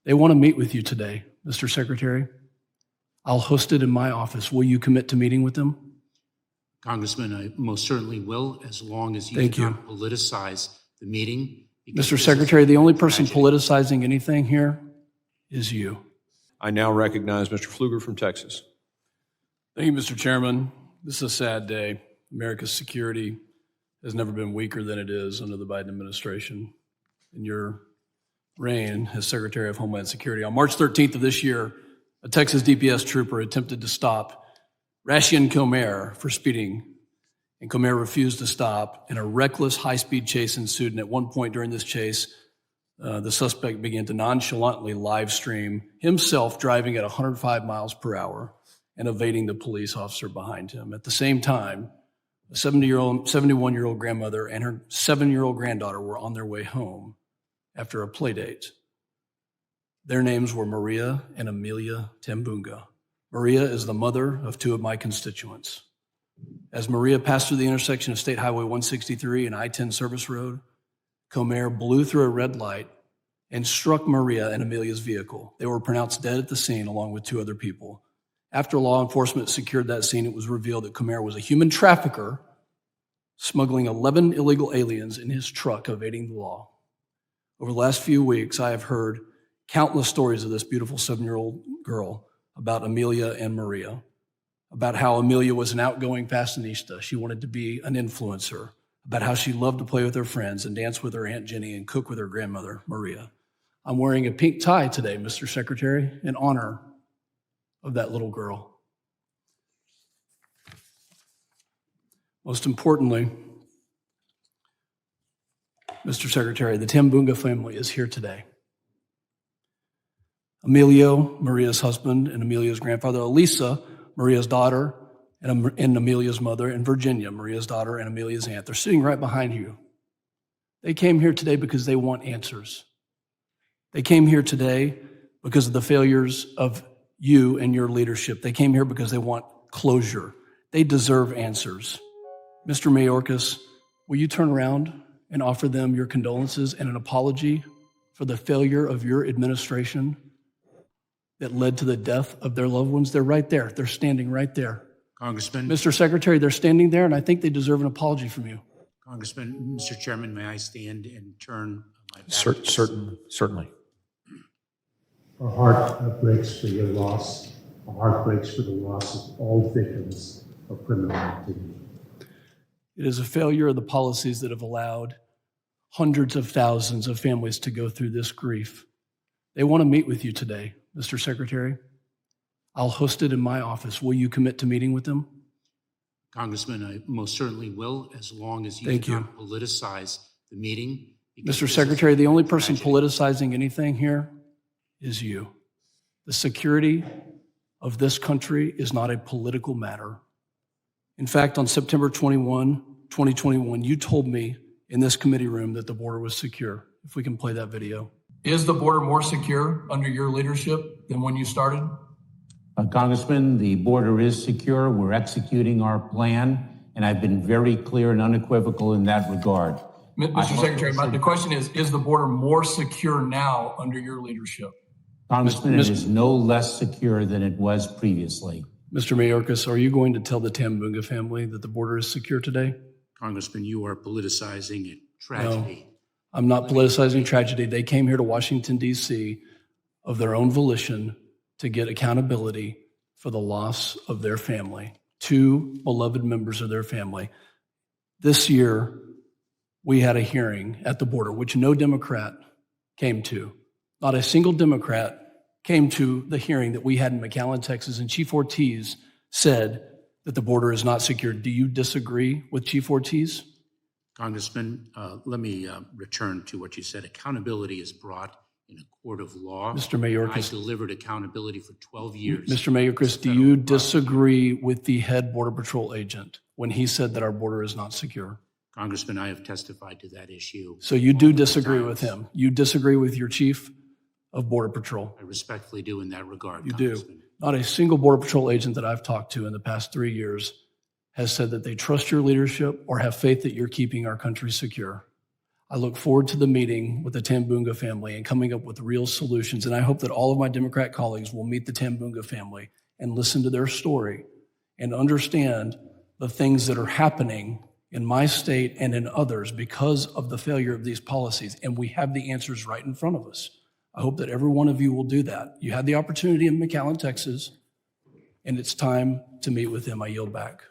They want to meet with you today, Mr. Secretary. I'll host it in my office. Will you commit to meeting with them? Congressman, I most certainly will, as long as you Thank do you. not politicize the meeting. Mr. Secretary, the only person politicizing anything here is you. I now recognize Mr. Pfluger from Texas. Thank you, Mr. Chairman. This is a sad day. America's security has never been weaker than it is under the Biden administration. In your reign as Secretary of Homeland Security, on March 13th of this year, a Texas DPS trooper attempted to stop Rashian Comer for speeding, and Comer refused to stop, and a reckless high-speed chase ensued. And at one point during this chase, the suspect began to nonchalantly live stream himself driving at 105 miles per hour and evading the police officer behind him. At the same time, a 71-year-old grandmother and her 7-year-old granddaughter were on their way home after a play date. Their names were Maria and Amelia Tambunga. Maria is the mother of 2 of my constituents. As Maria passed through the intersection of State Highway 163 and I-10 Service Road, Comer blew through a red light and struck Maria and Amelia's vehicle. They were pronounced dead at the scene along with 2 other people. After law enforcement secured that scene, it was revealed that Comer was a human trafficker smuggling 11 illegal aliens in his truck, evading the law. Over the last few weeks, I have heard countless stories of this beautiful 7-year-old girl, about Amelia and Maria, about how Amelia was an outgoing fashionista. She wanted to be an influencer, about how she loved to play with her friends and dance with her Aunt Jenny and cook with her grandmother, Maria. I'm wearing a pink tie today, Mr. Secretary, in honor of that little girl. Most importantly, Mr. Secretary, the Tambunga family is here today. Emilio, Maria's husband, and Amelia's grandfather, Elisa, Maria's daughter, and Amelia's mother, and Virginia, Maria's daughter, and Amelia's aunt. They're sitting right behind you. They came here today because they want answers. They came here today because of the failures of you and your leadership. They came here because they want closure. They deserve answers. Mr. Mayorkas, will you turn around and offer them your condolences and an apology for the failure of your administration that led to the death of their loved ones? They're right there. They're standing right there. Congressman. Mr. Secretary, they're standing there, and I think they deserve an apology from you. Congressman, Mr. Chairman, may I stand and turn my back? Certainly. Our heart breaks for your loss. Our heart breaks for the loss of all victims of criminal activity. It is a failure of the policies that have allowed hundreds of thousands of families to go through this grief. They want to meet with you today, Mr. Secretary. I'll host it in my office. Will you commit to meeting with them? Congressman, I most certainly will, as long as you Thank do you. not politicize the meeting. Mr. Secretary, the only person politicizing anything here is you. The security of this country is not a political matter. In fact, on September 21, 2021, you told me in this committee room that the border was secure. If we can play that video. Is the border more secure under your leadership than when you started? Congressman, the border is secure. We're executing our plan, and I've been very clear and unequivocal in that regard. Mr. Secretary, the question is the border more secure now under your leadership? Congressman, it is no less secure than it was previously. Mr. Mayorkas, are you going to tell the Tambunga family that the border is secure today? Congressman, you are politicizing a tragedy. No, I'm not politicizing tragedy. They came here to Washington, D.C. of their own volition to get accountability for the loss of their family, 2 beloved members of their family. This year, we had a hearing at the border, which no Democrat came to. Not a single Democrat came to the hearing that we had in McAllen, Texas, and Chief Ortiz said that the border is not secure. Do you disagree with Chief Ortiz? Congressman, let me return to what you said. Accountability is brought in a court of law. Mr. Mayorkas, I delivered accountability for 12 years. Mr. Mayorkas, do you disagree with the head Border Patrol agent when he said that our border is not secure? Congressman, I have testified to that issue. So you do disagree with him? You disagree with your chief of Border Patrol? I respectfully do in that regard, You Congressman. do. Not a single Border Patrol agent that I've talked to in the past 3 years has said that they trust your leadership or have faith that you're keeping our country secure. I look forward to the meeting with the Tambunga family and coming up with real solutions. And I hope that all of my Democrat colleagues will meet the Tambunga family and listen to their story and understand the things that are happening in my state and in others because of the failure of these policies. And we have the answers right in front of us. I hope that every one of you will do that. You had the opportunity in McAllen, Texas, and it's time to meet with them. I yield back.